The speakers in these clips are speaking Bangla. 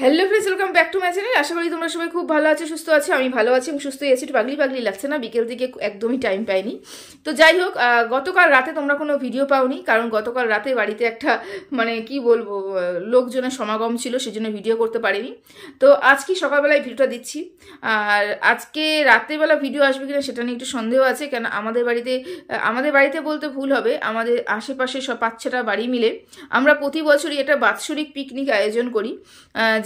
Hello friends, welcome back to my channel. আশা করি তোমরা সবাই খুব ভালো আছো, সুস্থ আছো। আমি ভালো আছি এবং সুস্থই আছি। একটু পাগলি পাগলি লাগছে না, বিকেল দিকে একদমই টাইম পাইনি। তো যাই হোক, গতকাল রাতে তোমরা কোনো ভিডিও পাওনি, কারণ গতকাল রাতে বাড়িতে একটা কি বলবো, লোকজনের সমাগম ছিল, সেজন্য ভিডিও করতে পারিনি। তো আজকে সকালবেলায় ভিডিওটা দিচ্ছি। আর আজকে রাত্রেবেলা ভিডিও আসবে কিনা সেটা নিয়ে একটু সন্দেহ আছে, কেন আমাদের বাড়িতে বলতে ভুল হবে, আমাদের আশেপাশে সব 5-6টা বাড়ি মিলে আমরা প্রতি বছরই একটা বাৎসরিক পিকনিক আয়োজন করি,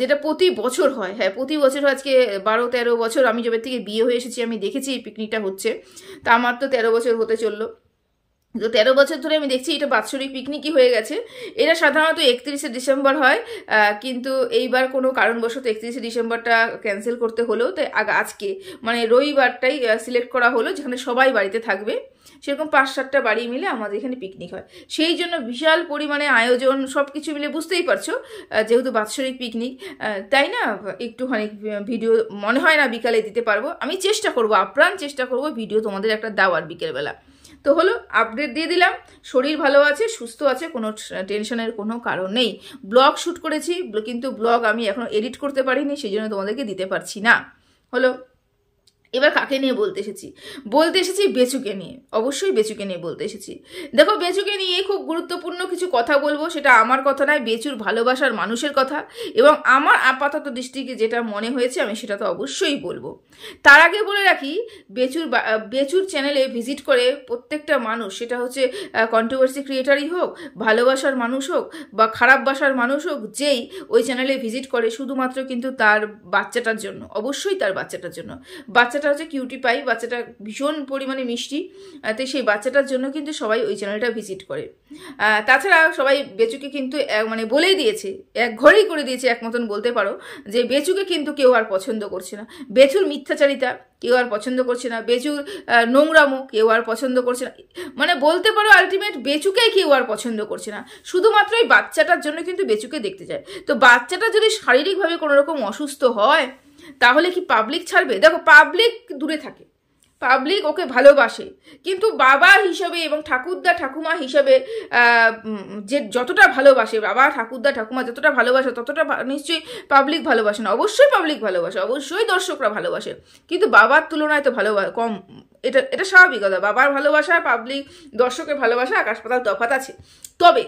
যেটা প্রতি বছর হয়। হ্যাঁ, প্রতি বছর। আজকে 12-13 বছর আমি যবে থেকে বিয়ে হয়ে এসেছি আমি দেখেছি এই পিকনিকটা হচ্ছে। তা আমার তো 13 বছর হতে চললো। তো 13 বছর ধরে আমি দেখছি এটা বাৎসরিক পিকনিকই হয়ে গেছে। এটা সাধারণত 31শে ডিসেম্বর হয়, কিন্তু এইবার কোনো কারণবশত 31শে ডিসেম্বরটা ক্যান্সেল করতে হলো, তাই আজকে রবিবারটাই সিলেক্ট করা হলো, যেখানে সবাই বাড়িতে থাকবে। সেরকম 5-7টা বাড়ি মিলে আমাদের এখানে পিকনিক হয়। সেই জন্য বিশাল পরিমাণে আয়োজন, সব কিছু মিলে বুঝতেই পারছো, যেহেতু বাৎসরিক পিকনিক, তাই না, একটুখানি ভিডিও মনে হয় না বিকালে দিতে পারবো। আমি চেষ্টা করবো, আপ্রাণ চেষ্টা করবো ভিডিও তোমাদের একটা দেওয়ার বিকেলবেলা। তো হলো, আপডেট দিয়ে দিলাম। শরীর ভালো আছে, সুস্থ আছে, কোনো টেনশনের কোনো কারণ নেই। ব্লগ শ্যুট করেছি, কিন্তু ব্লগ আমি এখনো এডিট করতে পারিনি, সেই জন্য তোমাদেরকে দিতে পারছি না। হলো, এবার কাকে নিয়ে বলতে এসেছি বেচুকে নিয়ে। অবশ্যই বেচুকে নিয়ে বলতে এসেছি। দেখো, বেচুকে নিয়ে খুব গুরুত্বপূর্ণ কিছু কথা বলবো। সেটা আমার কথা নয়, বেচুর ভালোবাসার মানুষের কথা, এবং আমার আপাতত দৃষ্টিকে যেটা মনে হয়েছে আমি সেটা তো অবশ্যই বলবো। তার আগে বলে রাখি, বেচুর চ্যানেলে ভিজিট করে প্রত্যেকটা মানুষ, সেটা হচ্ছে কন্ট্রোভার্সি ক্রিয়েটারই হোক, ভালোবাসার মানুষ হোক বা খারাপ বাসার মানুষ হোক, যেই ওই চ্যানেলে ভিজিট করে শুধুমাত্র কিন্তু তার বাচ্চাটার জন্য, অবশ্যই তার বাচ্চাটার জন্য। বাচ্চাটা হচ্ছে কিউটি পাই, বাচ্চাটা ভীষণ পরিমাণে মিষ্টি, তো সেই বাচ্চাটার জন্য কিন্তু সবাই ওই চ্যানেলটা ভিজিট করে। তাছাড়া সবাই বেচুকে কিন্তু বলেই দিয়েছে, এক ঘরেই করে দিয়েছে, এক মতন বলতে পারো, যে বেচুকে কিন্তু কেউ আর পছন্দ করছে না। বেচুর মিথ্যাচারিতা কেউ আর পছন্দ করছে না, বেচুর নোংরামো কেউ আর পছন্দ করছে না, বলতে পারো আলটিমেট বেচুকেই কেউ আর পছন্দ করছে না। শুধুমাত্র এই বাচ্চাটার জন্য কিন্তু বেচুকে দেখতে যায়। তো বাচ্চাটা যদি শারীরিকভাবে কোনো রকম অসুস্থ হয়, তাহলে কি পাবলিক ছাড়বে? দেখো, পাবলিক দূরে থাকে, পাবলিক ওকে ভালোবাসে, কিন্তু বাবা হিসাবে এবং ঠাকুরদা ঠাকুমা হিসাবে যে যতটা ভালোবাসে, বাবা ঠাকুরদা ঠাকুমা যতটা ভালোবাসে, ততটা নিশ্চয়ই পাবলিক ভালোবাসে না। অবশ্যই পাবলিক ভালোবাসে, অবশ্যই দর্শকরা ভালোবাসে, কিন্তু বাবার তুলনায় তো কম। এটা স্বাভাবিক কথা। বাবার ভালোবাসা, পাবলিক দর্শকের ভালোবাসা আকাশ পাতাল তফাৎ আছে। তবে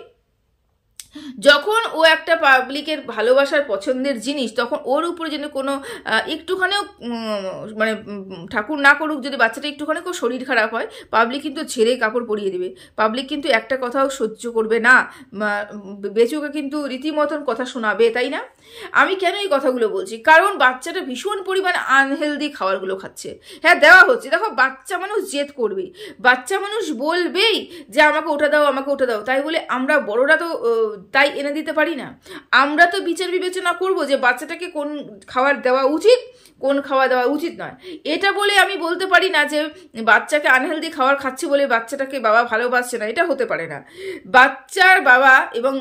যখন ও একটা পাবলিকের ভালোবাসার পছন্দের জিনিস, তখন ওর উপরে যেন কোনো একটুখানিও ঠাকুর না করুক, যদি বাচ্চাটা একটুখানি শরীর খারাপ হয়, পাবলিক কিন্তু ছেড়ে কাপড় পরিয়ে দেবে। পাবলিক কিন্তু একটা কথাও সহ্য করবে না, বেচুকে কিন্তু রীতিমতন কথা শোনাবে, তাই না? আমি কেন এই কথাগুলো বলছি? কারণ বাচ্চাটা ভীষণ পরিমাণে আনহেলদি খাবারগুলো খাচ্ছে। হ্যাঁ, দেওয়া হচ্ছে। দেখো, বাচ্চা মানুষ জেদ করবে, বাচ্চা মানুষ বলবেই যে আমাকে ওটা দাও, আমাকে ওটা দাও। তাই বলে আমরা বড়রা তো তাই এনে দিতে পারি না। আমরা তো বিচার বিবেচনা করব যে বাচ্চাটাকে কোন খাবার দেওয়া উচিত, কোন খাওয়া দেওয়া উচিত নয়। এটা বলে আমি বলতে পারি না যে বাচ্চাকে আনহেলদি খাবার খাচ্ছে বলে বাচ্চাটাকে বাবা ভালোবাসছে না, এটা হতে পারে না। বাচ্চার বাবা এবং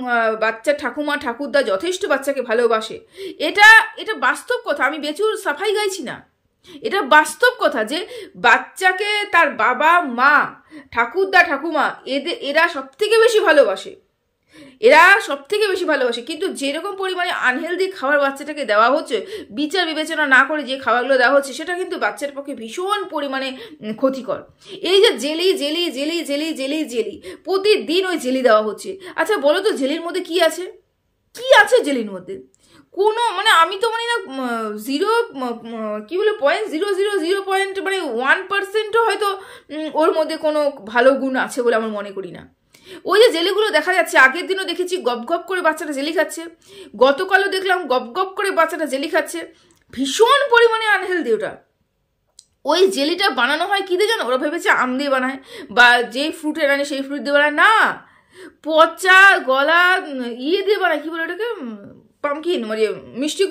বাচ্চার ঠাকুমা ঠাকুরদা যথেষ্ট বাচ্চাকে ভালোবাসে, এটা বাস্তব কথা। আমি বেচুর সাফাই গাইছি না, এটা বাস্তব কথা যে বাচ্চাকে তার বাবা মা ঠাকুরদা ঠাকুমা এরা সব থেকে বেশি ভালোবাসে, কিন্তু যেরকম পরিমাণে আনহেলদি খাবার বাচ্চাটাকে দেওয়া হচ্ছে, বিচার বিবেচনা না করে যে খাবারগুলো দেওয়া হচ্ছে, সেটা কিন্তু বাচ্চার পক্ষে ভীষণ পরিমাণে ক্ষতিকর। এই যে jelly jelly jelly jelly jelly jelly, প্রতিদিন ওই জেলি দেওয়া হচ্ছে। আচ্ছা বলো তো, জেলির মধ্যে কি আছে? কি আছে জেলির মধ্যে? কোনো আমি তো না 1% হয়তো ওর মধ্যে কোনো ভালো গুণ আছে বলে আমার মনে করি না। ওই যে জেলিগুলো দেখা যাচ্ছে, আগের দিনও দেখেছি গপ গপ করে বাচ্চাটা জেলি খাচ্ছে, গতকালও দেখলাম গপ গপ করে বাচ্চাটা জেলি খাচ্ছে। ভীষণ পরিমাণে আনহেলদি ওটা। ওই জেলিটা বানানো হয় কি দিয়ে জানো? ওরা ভেবেছে আম দিয়ে বানায় বা যেই ফ্রুটের আনে সেই ফ্রুট দিয়ে বানায়, না, পচা গলা দিয়ে বানায়, কি বলে ওটাকে, পামকিন মিষ্টি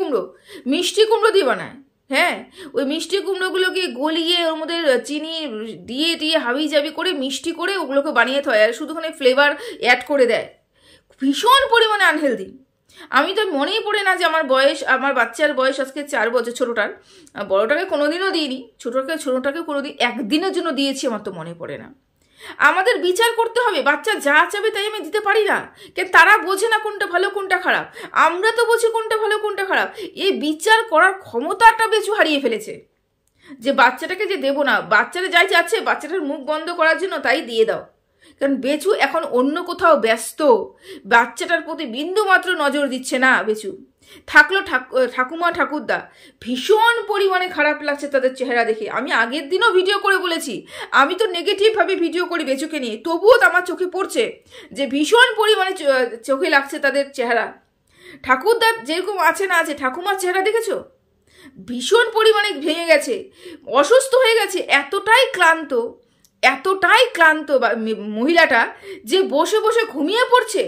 কুমড়ো দিয়ে বানায়। হ্যাঁ, ওই মিষ্টি কুমড়োগুলোকে গলিয়ে ওর মধ্যে চিনি দিয়ে হাবি জাবি করে মিষ্টি করে ওগুলোকে বানিয়ে হয়, আর শুধুখানে ফ্লেভার অ্যাড করে দেয়। ভীষণ পরিমাণে আনহেলদি। আমি তো মনেই পড়ে না যে আমার বাচ্চার বয়স আজকে 4 বছর, ছোটোটার। বড়োটাকে কোনোদিনও দিইনি, ছোটোটাকে কোনোদিন একদিনের জন্য দিয়েছি, আমার তো মনে পড়ে না। আমাদের বিচার করতে হবে, বাচ্চা যা চাবে তাই আমি দিতে পারি না, কেন তারা বোঝে না কোনটা ভালো কোনটা খারাপ। আমরা তো বুঝি কোনটা ভালো কোনটা খারাপ। খারাপ, এই বিচার করার ক্ষমতাটা বেচু হারিয়ে ফেলেছে। যে বাচ্চাটাকে যে দেবো না, বাচ্চাটা যাই যাচ্ছে বাচ্চাটার মুখ বন্ধ করার জন্য তাই দিয়ে দাও, কারণ বেচু এখন অন্য কোথাও ব্যস্ত, বাচ্চাটার প্রতি বিন্দু মাত্র নজর দিচ্ছে না বেচু। থাকলো ঠাকুমা ঠাকুরদা, ভীষণ পরিমাণে খারাপ লাগছে তাদের চেহারা দেখে। আমি আগের দিনও ভিডিও করে বলেছি, আমি তো নেগেটিভভাবে ভিডিও করি বেচুকে নিয়ে, তবুও আমার চোখে পড়ছে যে ভীষণ পরিমাণে চোখে লাগছে তাদের চেহারা। ঠাকুরদা যেরকম আছে না আছে, ঠাকুমার চেহারা দেখেছো? ভীষণ পরিমাণে ভেঙে গেছে, অসুস্থ হয়ে গেছে, এতটাই ক্লান্ত মহিলাটা যে বসে বসে ঘুমিয়ে পড়ছে।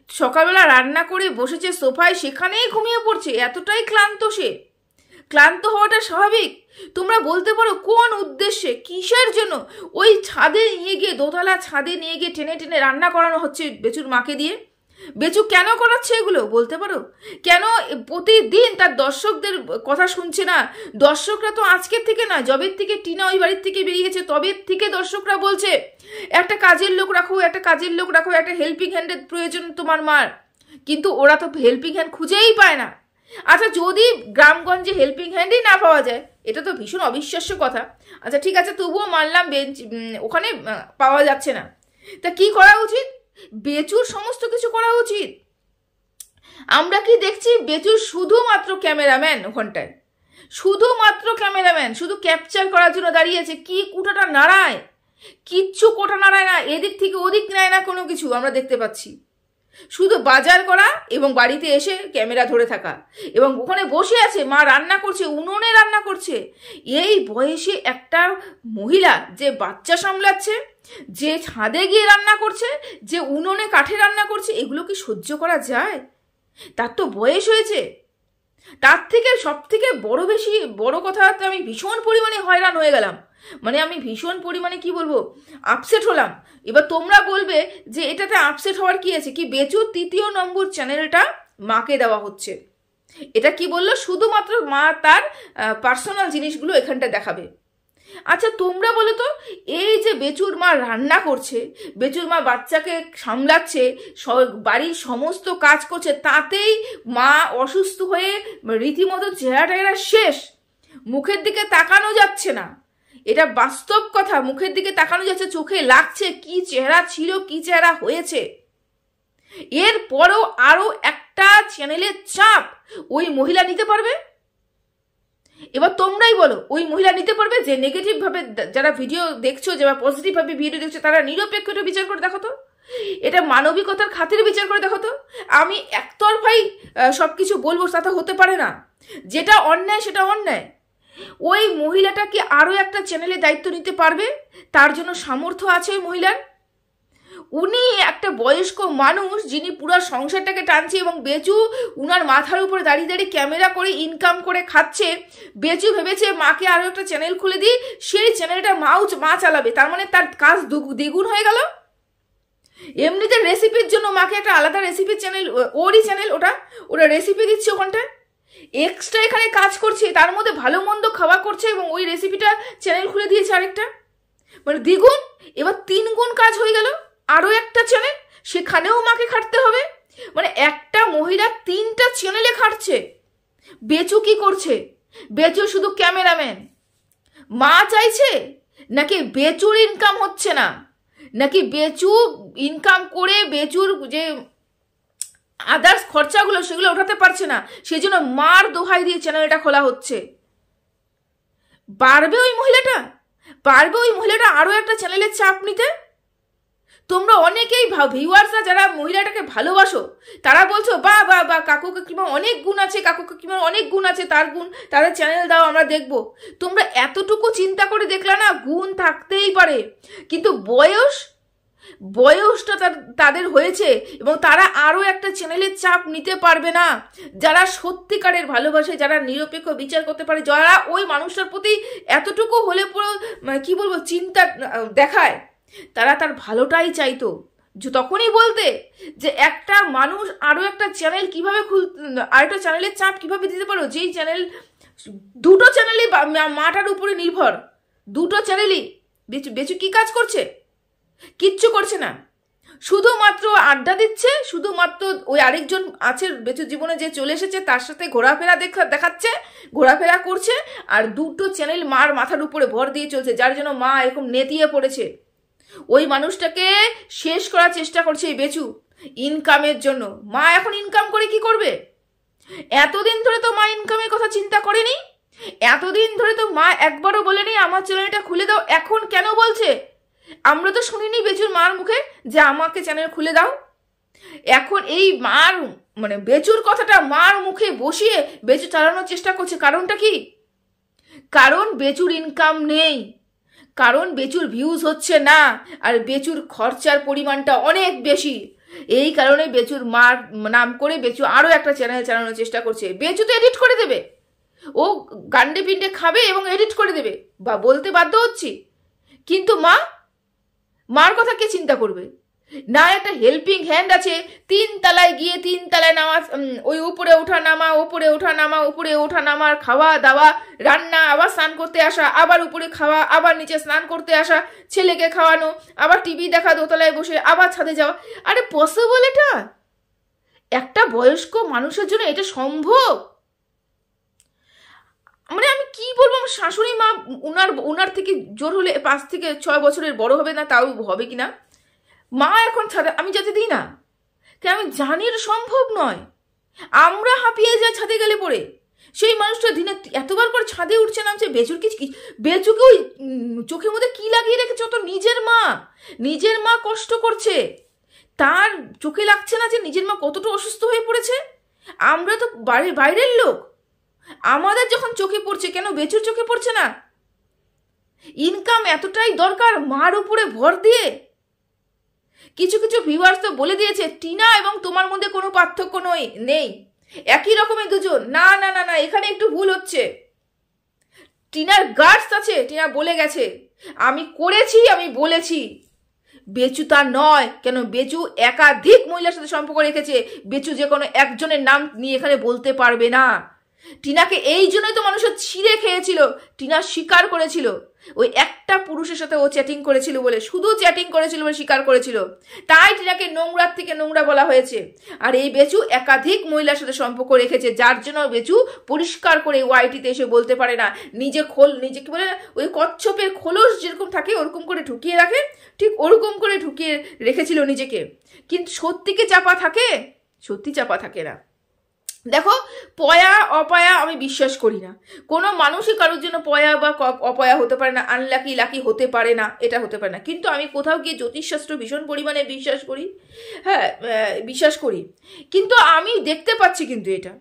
সকালবেলা রান্না করে বসেছে সোফায়, সেখানেই ঘুমিয়ে পড়ছে, এতটাই ক্লান্ত সে। ক্লান্ত হওয়াটা স্বাভাবিক। তোমরা বলতে পারো কোন উদ্দেশ্যে, কিসের জন্য ওই ছাদে নিয়ে গিয়ে, দোতলা ছাদে নিয়ে গিয়ে টেনে টেনে রান্না করানো হচ্ছে বেচুর মাকে দিয়ে? বেচু কেন করাচ্ছে এগুলো বলতে পারো? কেন প্রতিদিন তার দর্শকদের কথা শুনছে না? দর্শকরা তো আজকের থেকে না, যবের থেকে টিনা ওই বাড়ির থেকে বেরিয়েছে তবের থেকে দর্শকরা বলছে একটা কাজের লোক রাখো, একটা কাজের লোক রাখো, একটা হেল্পিং হ্যান্ডের প্রয়োজন তোমার মার। কিন্তু ওরা তো হেল্পিং হ্যান্ড খুঁজেই পায় না। আচ্ছা, যদি গ্রামগঞ্জে হেল্পিং হ্যান্ডই না পাওয়া যায়, এটা তো ভীষণ অবিশ্বাস্য কথা। আচ্ছা ঠিক আছে, তবুও মানলাম ওখানে পাওয়া যাচ্ছে না, তা কি করা উচিত? বেচুর সমস্ত কিছু করা উচিত। আমরা কি দেখছি? বেচুর শুধুমাত্র ক্যামেরাম্যান ওখানটায়, শুধুমাত্র ক্যামেরাম্যান, শুধু ক্যাপচার করার জন্য দাঁড়িয়েছে। কি কুটাটা নাড়ায়, কিচ্ছু কোটা নাড়ায় না, এদিক থেকে ওদিক নেয় না কোনো কিছু। আমরা দেখতে পাচ্ছি শুধু বাজার করা এবং বাড়িতে এসে ক্যামেরা ধরে থাকা, এবং ওখানে বসে আছে মা রান্না করছে, উনুনে রান্না করছে। এই বয়সে একটা মহিলা যে বাচ্চা সামলাচ্ছে, যে ছাদে গিয়ে রান্না করছে, যে উনুনে কাঠে রান্না করছে, এগুলো কি সহ্য করা যায়? তার তো বয়স হয়েছে। তার থেকে সব থেকে বড় কথা, আমি ভীষণ পরিমাণে হয়রান হয়ে গেলাম, মানে আমি ভীষণ পরিমাণে কি বলবো, আপসেট হলাম। এবার তোমরা বলবে যে এটাতে আপসেট হওয়ার কি আছে? কি বেচুর ৩য় নম্বর চ্যানেলটা মাকে দেওয়া হচ্ছে। এটা কি বললো? শুধুমাত্র মা তার পার্সোনাল জিনিসগুলো এখানটা দেখাবে। আচ্ছা তোমরা বলো তো, এই যে বেচুর মা রান্না করছে, বেচুর মা বাচ্চাকে সামলাচ্ছে, বাড়ির সমস্ত কাজ করছে, তাতেই মা অসুস্থ হয়ে রীতিমতো চেহারা শেষ, মুখের দিকে তাকানো যাচ্ছে না। এটা বাস্তব কথা, মুখের দিকে তাকানো যাচ্ছে, চোখে লাগছে কি চেহারা ছিল, কি চেহারা হয়েছে। এরপরও আরো একটা চ্যানেলের চাপ ওই মহিলা নিতে পারবে? এবার তোমরাই বলো, ওই মহিলা নিতে পারবে? যে নেগেটিভ ভাবে যারা ভিডিও দেখছো, যারা পজিটিভ ভাবে ভিডিও দেখছো, তারা নিরপেক্ষ বিচার করে দেখো তো, এটা মানবিকতার খাতিরে বিচার করে দেখো তো। আমি একতরফাই সবকিছু বলবো তা তো হতে পারে না। যেটা অন্যায় সেটা অন্যায়। ওই মহিলাটা কি আরো একটা চ্যানেলে দায়িত্ব নিতে পারবে? তার জন্য সামর্থ্য আছে ওই মহিলার? উনি একটা বয়স্ক মানুষ, যিনি পুরো সংসারটাকে টানছে, এবং বেচু উনার মাথার উপরে দাঁড়িয়ে দাঁড়িয়ে ক্যামেরা করে ইনকাম করে খাচ্ছে। বেচু ভেবেছে মাকে আরো একটা চ্যানেল খুলে দিই, সেই চ্যানেলটা মা চালাবে, তার মানে তার কাজ দ্বিগুণ হয়ে গেল। এমনিতে রেসিপির জন্য মাকে একটা আলাদা রেসিপির চ্যানেল, ওরই চ্যানেল, ওটা রেসিপি দিচ্ছে ওখানটায়, এক্সট্রা এখানে কাজ করছে, তার মধ্যে ভালো মন্দ খাওয়া করছে, এবং ওই রেসিপিটা চ্যানেল খুলে দিয়েছে আরেকটা, মানে দ্বিগুণ। এবার 3 গুণ কাজ হয়ে গেল। আরো একটা চ্যানেল, সেখানেও মাকে খাটতে হবে। মানে একটা মহিলা 3টা চ্যানেলে খাটছে। বেচু কি করছে? বেচু শুধু ক্যামেরাম্যান। মা চাইছে নাকি বেচুর ইনকাম হচ্ছে না, নাকি বেচু ইনকাম করে বেচুর যে আদার্স খরচাগুলো সেগুলো ওঠাতে পারছে না, সেই জন্য মার দোহাই দিয়ে চ্যানেলটা খোলা হচ্ছে? পারবে ওই মহিলাটা আরো একটা চ্যানেলের চাপ নিতে? তোমরা অনেকেই ভিউয়ার্সরা যারা মহিলাটাকে ভালোবাসো, তারা বলছো বা বা বা কাকু কাকিমা অনেক গুণ আছে, কাকু কাকিমার অনেক গুণ আছে, তাদের চ্যানেল দাও, আমরা দেখবো। তোমরা এতটুকু চিন্তা করে দেখলা না? গুণ থাকতেই পারে, কিন্তু বয়সটা তাদের হয়েছে, এবং তারা আরো একটা চ্যানেলের চাপ নিতে পারবে না। যারা সত্যিকারের ভালোবাসে, যারা নিরপেক্ষ বিচার করতে পারে, যারা ওই মানুষটার প্রতি এতটুকু হলে পুরো কি বলবো চিন্তা দেখায়, তারা তার ভালোটাই চাইতো। তখনই বলতে যে একটা মানুষ আরো একটা চ্যানেল কিভাবে আরেকটা চ্যানেলের চাপ কিভাবে দিতে পারো, যেই চ্যানেল 2টো চ্যানেলই মাটার উপরে নির্ভর, 2টো চ্যানেলই। বেচু কি কাজ করছে? কিচ্ছু করছে না। শুধুমাত্র আড্ডা দিচ্ছে, শুধুমাত্র ওই আরেকজন আছে বেচুর জীবনে যে চলে এসেছে তার সাথে ঘোরাফেরা দেখাচ্ছে, ঘোরাফেরা করছে, আর দুটো চ্যানেল মার মাথার উপরে ভর দিয়ে চলছে, যার জন্য মা এরকম নেতিয়ে পড়েছে। ওই মানুষটাকে শেষ করার চেষ্টা করছে এই বেচু ইনকামের জন্য। মা এখন ইনকাম করে কি করবে? এতদিন ধরে তো মা ইনকামের কথা চিন্তা করেনি, এতদিন ধরে তো মা একবারও বলেনি আমার চ্যানেলটা খুলে দাও। এখন কেন বলছে? আমরা তো শুনিনি বেচুর মার মুখে যে আমাকে চ্যানেল খুলে দাও। এখন এই মার মানে বেচুর কথাটা মার মুখে বসিয়ে বেচু চালানোর চেষ্টা করছে। কারণটা কি? কারণ বেচুর ইনকাম নেই, কারণ বেচুর ভিউজ হচ্ছে না, আর বেচুর খরচার পরিমাণটা অনেক বেশি। এই কারণে বেচুর মার নাম করে বেচু আরও একটা চ্যানেল চালানোর চেষ্টা করছে। বেচু তো এডিট করে দেবে, ও গান্ডে পিন্ডে খাবে এবং এডিট করে দেবে, বা বলতে বাধ্য হচ্ছি। কিন্তু মার কথা কে চিন্তা করবে? না একটা হেল্পিং হ্যান্ড আছে, 3 তলায় গিয়ে 3 তলায় নামা, ওই উপরে ওঠা নামা, উপরে ওঠা নামা, উপরে ওঠা নামা, খাওয়া দাওয়া, রান্না, আবার স্নান করতে আসা, আবার উপরে খাওয়া, আবার নিচে স্নান করতে আসা, ছেলেকে খাওয়ানো, আবার টিভি দেখা, দোতলায় বসে আবার ছাদে যাওয়া। আরে পসিবল এটা? একটা বয়স্ক মানুষের জন্য এটা সম্ভব? মানে আমি কি বলবো, আমার শাশুড়ি মা উনার থেকে জোর হলে 5 থেকে 6 বছরের বড় হবে না, তাও হবে কিনা, মা এখন ছাদে আমি যেতে দিই না, কেন আমি জানি এটা সম্ভব নয়। আমরা হাঁপিয়ে যাই ছাদে গেলে পরে। সেই মানুষটা দিনে এতবার করে ছাদে উঠছে নামছে। বেচুকে ওই চোখের মধ্যে কি লাগিয়ে রেখেছে? তো নিজের মা কষ্ট করছে, তার চোখে লাগছে না যে নিজের মা কতটা অসুস্থ হয়ে পড়েছে? আমরা তো বাইরের লোক, আমাদের যখন চোখে পড়ছে, কেন বেচুর চোখে পড়ছে না? ইনকাম এতটাই দরকার মার উপরে ভর দিয়ে। কিছু ভিউয়ার্স তো বলে দিয়েছে টিনা এবং তোমার মধ্যে কোনো পার্থক্য নেই, একই রকমের দুজন। না না না না, এখানে একটু ভুল হচ্ছে। টিনার গার্ডস আছে, টিনা বলে গেছে আমি করেছি, আমি বলেছি। বেচু তা নয়। কেন? বেচু একাধিক মহিলার সাথে সম্পর্ক রেখেছে, বেচু যে কোনো একজনের নাম নিয়ে এখানে বলতে পারবে না। টিনাকে এই জন্যই তো মানুষের ছিঁড়ে খেয়েছিল, টিনা স্বীকার করেছিল ওই একটা পুরুষের সাথে ও চ্যাটিং করেছিল বলে, শুধু চ্যাটিং করেছিল বলে স্বীকার করেছিল, তাই টিনাকে নোংরার থেকে নোংরা বলা হয়েছে। আর এই বেচু একাধিক মহিলার সাথে সম্পর্ক রেখেছে, যার জন্য বেচু পরিষ্কার করে ওয়াইটিতে এসে বলতে পারে না। নিজে কি বলে, ওই কচ্ছপের খোলস যেরকম থাকে ওরকম করে ঢুকিয়ে রাখে, ঠিক ওরকম করে ঢুকিয়ে রেখেছিল নিজেকে। কিন্তু সত্যিকে চাপা থাকে? সত্যি চাপা থাকে না। দেখো, পয়া অপয়া আমি বিশ্বাস করি না। কোনো মানুষই কারোর জন্য পয়া বা অপয়া হতে পারে না, লাকি হতে পারে না, এটা হতে পারে না। কিন্তু আমি কোথাও গিয়ে জ্যোতিষশাস্ত্র ভীষণ পরিমাণে বিশ্বাস করি, হ্যাঁ বিশ্বাস করি। কিন্তু আমি দেখতে পাচ্ছি কিন্তু এটা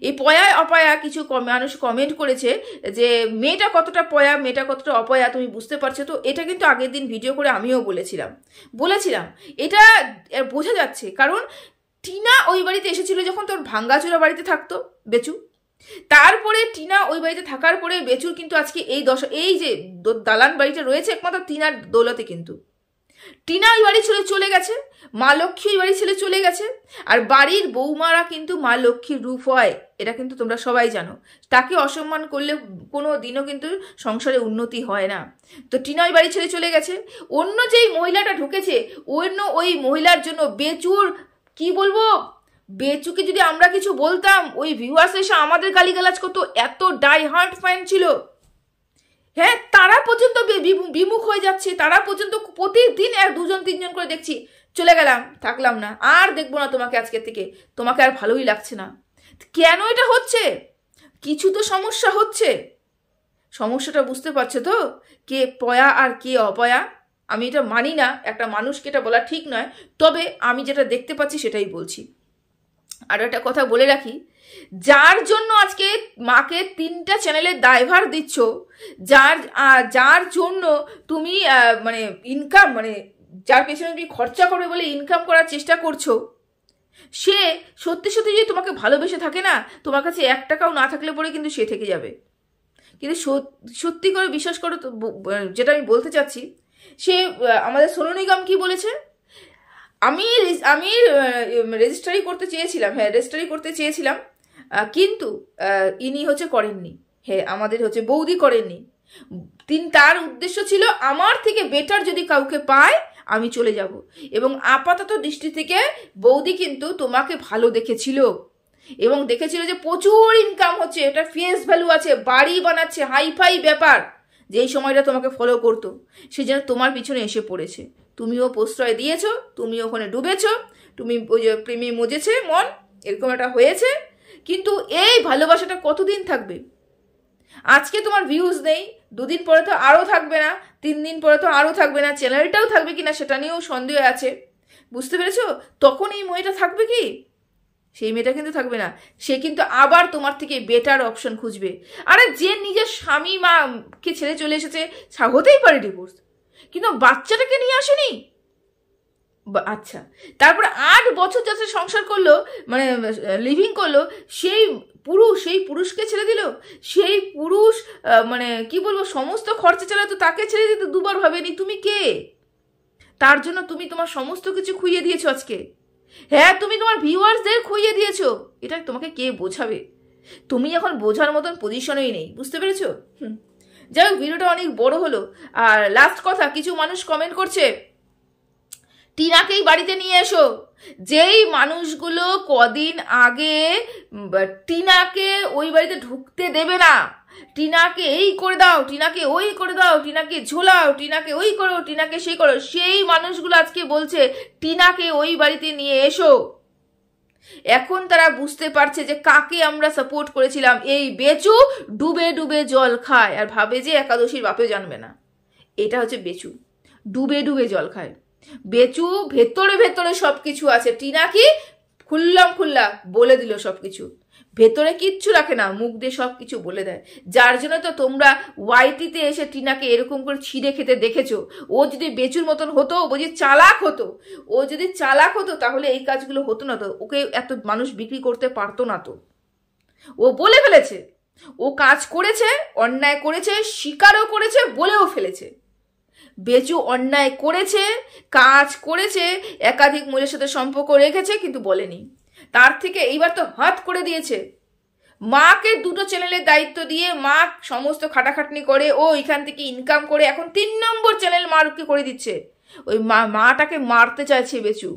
এই পয়া অপয়া কিছু মানুষ কমেন্ট করেছে যে মেয়েটা কতটা পয়া, মেয়েটা কতটা অপয়া, তুমি বুঝতে পারছো তো? এটা কিন্তু আগের দিন ভিডিও করে আমিও বলেছিলাম এটা বোঝা যাচ্ছে। কারণ টিনা ওই বাড়িতে এসেছিল যখন তোর ভাঙ্গাচোরা বাড়িতে থাকতো বেচু, তারপরে টিনা ওই বাড়িতে থাকার পরে বেচুর কিন্তু আজকে এই যে দালান বাড়িটা রয়েছে একমাত্র টিনার দৌলতে। কিন্তু টিনা ওই বাড়ি ছেড়ে চলে গেছে, মা লক্ষ্মী ওই বাড়ি ছেড়ে চলে গেছে। আর বাড়ির বৌমারা কিন্তু মা লক্ষ্মীর রূপ হয়, এটা কিন্তু তোমরা সবাই জানো। তাকে অসম্মান করলে কোনো দিনও কিন্তু সংসারে উন্নতি হয় না। তো টিনা ওই বাড়ি ছেড়ে চলে গেছে। অন্য যেই মহিলাটা ঢুকেছে, ওই মহিলার জন্য বেচুর কি বলবো, বেচুকে যদি আমরা কিছু বলতাম, ওই ভিউয়ার্স এসে আমাদের গালিগালাজ করতো। এত ডাই হার্ট ফ্যান ছিল, হ্যাঁ, তারা পর্যন্ত বিমুখ হয়ে যাচ্ছে, তারা পর্যন্ত প্রতিদিন 2-3 করে দেখছি, চলে গেলাম, থাকলাম না, আর দেখবো না তোমাকে আজকের থেকে, তোমাকে আর ভালোই লাগছে না। কেন এটা হচ্ছে? কিছু তো সমস্যা হচ্ছে। সমস্যাটা বুঝতে পারছো তো? কে পয়া আর কে অপয়া? আমি এটা মানি না, একটা মানুষকে এটা বলা ঠিক নয়, তবে আমি যেটা দেখতে পাচ্ছি সেটাই বলছি। আর একটা কথা বলে রাখি, যার জন্য আজকে মাকে 3টা চ্যানেলের দায়ভার দিচ্ছ, যার জন্য তুমি মানে ইনকাম, মানে যার পেছনে তুমি খরচা করবে বলে ইনকাম করার চেষ্টা করছো, সে সত্যি সত্যি যদি তোমাকে ভালোবেসে থাকে না, তোমার কাছে 1 টাকাও না থাকলে পরে কিন্তু সে থেকে যাবে। কিন্তু সত্যি করে বিশ্বাস করো তো, যেটা আমি বলতে চাচ্ছি, সে আমাদের সোনু নিগম কি বলেছে, আমি রেজিস্ট্রারি করতে চেয়েছিলাম, হ্যাঁ রেজিস্ট্রারি করতে চেয়েছিলাম, কিন্তু ইনি করেননি, হ্যাঁ আমাদের বৌদি করেননি। তার উদ্দেশ্য ছিল আমার থেকে বেটার যদি কাউকে পায় আমি চলে যাব। এবং আপাতত দৃষ্টি থেকে বৌদি কিন্তু তোমাকে ভালো দেখেছিল এবং দেখেছিল যে প্রচুর ইনকাম হচ্ছে, এটা ফেস ভ্যালু আছে, বাড়ি বানাচ্ছে, হাইফাই ব্যাপার। যেই সময়টা তোমাকে ফলো করতো সে যেন তোমার পিছনে এসে পড়েছে। তুমিও প্রশ্রয় দিয়েছো, তুমিও ওখানে ডুবেছো, তুমি ওই যে প্রেমে মজেছে মন, এরকম একটা হয়েছে। কিন্তু এই ভালোবাসাটা কতদিন থাকবে? আজকে তোমার ভিউজ নেই, 2 দিন পরে তো আরও থাকবে না, 3 দিন পরে তো আরও থাকবে না, চ্যানেলটাও থাকবে কিনা সেটা নিয়েও সন্দেহ আছে। বুঝতে পেরেছো? তখন এই মেয়েটা থাকবে কি? সেই মেয়েটা কিন্তু থাকবে না, সে কিন্তু আবার তোমার থেকে বেটার অপশন খুঁজবে। আরে যে নিজের স্বামী মাকে ছেড়ে চলে এসেছে, হতেই পারে ডিভোর্স, কিন্তু বাচ্চাটাকে নিয়ে আসেনি। আচ্ছা, তারপরে 8 বছর যাতে সংসার করলো, মানে লিভিং করলো, সেই পুরুষকে ছেড়ে দিল। সেই পুরুষ মানে কি বলবো, সমস্ত খরচা চালাতো, তাকে ছেড়ে দিতে দুবার ভাবেনি। তুমি কে? তার জন্য তুমি তোমার সমস্ত কিছু খুইয়ে দিয়েছো আজকে। হ্যাঁ, তুমি তোমার ভিউয়ার্সদের খুইয়ে দিয়েছো, এটা তোমাকে কে বোঝাবে? তুমি এখন বোঝার মতন পজিশনেই নেই, বুঝতে পেরেছো? যাই হোক, ভিডিওটা অনেক বড় হলো। আর লাস্ট কথা, কিছু মানুষ কমেন্ট করছে টিনাকেই বাড়িতে নিয়ে এসো। যেই মানুষগুলো কদিন আগে টিনাকে ওই বাড়িতে ঢুকতে দেবে না, টিনাকে এই করে দাও, টিনাকে ওই করে দাও, টিনাকে ঝোলাও, টিনাকে ওই করো, টিনাকে সেই করো, সেই মানুষগুলো আজকে বলছে টিনাকে ওই বাড়িতে নিয়ে এসো। এখন তারা বুঝতে পারছে যে কাকে আমরা সাপোর্ট করেছিলাম। এই বেচু ডুবে ডুবে জল খায় আর ভাবে যে একাদশীর বাপে জানবে না। এটা হচ্ছে বেচু, ডুবে ডুবে জল খায়। বেচু ভেতরে ভেতরে সবকিছু আছে। টিনা কি খুল্লা বলে দিল সবকিছু, ভেতরে কিচ্ছু রাখে না, মুখ দিয়ে সবকিছু বলে দেয়। যার জন্য তো তোমরা ওয়াইটিতে এসে টিনাকে এরকম করে ছিঁড়ে খেতে দেখেছো। ও যদি বেচুর মতন হতো, ও যদি চালাক হতো, তাহলে এই কাজগুলো হতো না তো, ওকে এত মানুষ বিক্রি করতে পারতো না তো। ও বলে ফেলেছে, ও কাজ করেছে, অন্যায় করেছে, স্বীকারও করেছে, বলেও ফেলেছে। বেচু অন্যায় করেছে, কাজ করেছে, একাধিক মহিলার সাথে সম্পর্ক রেখেছে, কিন্তু বলেনি। তার থেকে এইবার তো হাত করে দিয়েছে। মাকে 2টো চ্যানেলের দায়িত্ব দিয়ে মা সমস্ত খাটাখাটনি করে, ও এখান থেকে ইনকাম করে এখন 3 নম্বর চ্যানেল মারকে করে দিচ্ছে। ওই মাটাকে মারতে চাইছে বেচু,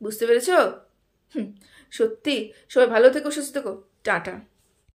বুঝতে পেরেছো? সত্যি। সবাই ভালো থেকো, সুস্থ থেকো, টাটা।